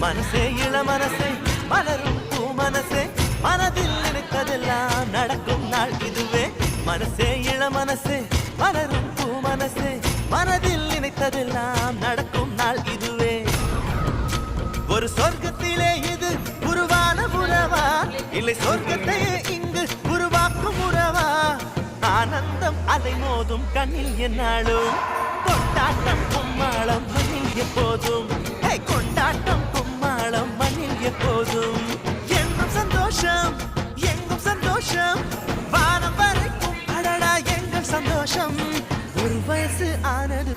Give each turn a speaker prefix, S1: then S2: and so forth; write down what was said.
S1: மனசே இள மனசே மலரும் பூ மனசே மனதில் நினைத்ததெல்லாம் நடக்கும் நாள் இதுவே மனசே இள மனசே மலரும் பூ மனசே மனதில் நினைத்ததெல்லாம் நடக்கும் நாள் இதுவே ஒரு சொர்க்கத்திலே இது உருவான உறவா இல்லை சொர்க்கத்தையே இங்கு உருவாக்கும் உறவா ஆனந்தம் அலை மோதும் கண்ணில் என்னாலும் கொண்டாட்டம் கும்மாளம் மண்ணில் எப்போதும் கொண்டாட்டம் கும்மாளம் மண்ணில் எப்போதும் எங்கும் சந்தோஷம் வானம் வரைக்கும் அடடா எங்கள் சந்தோஷம் ஒரு வயசு ஆனது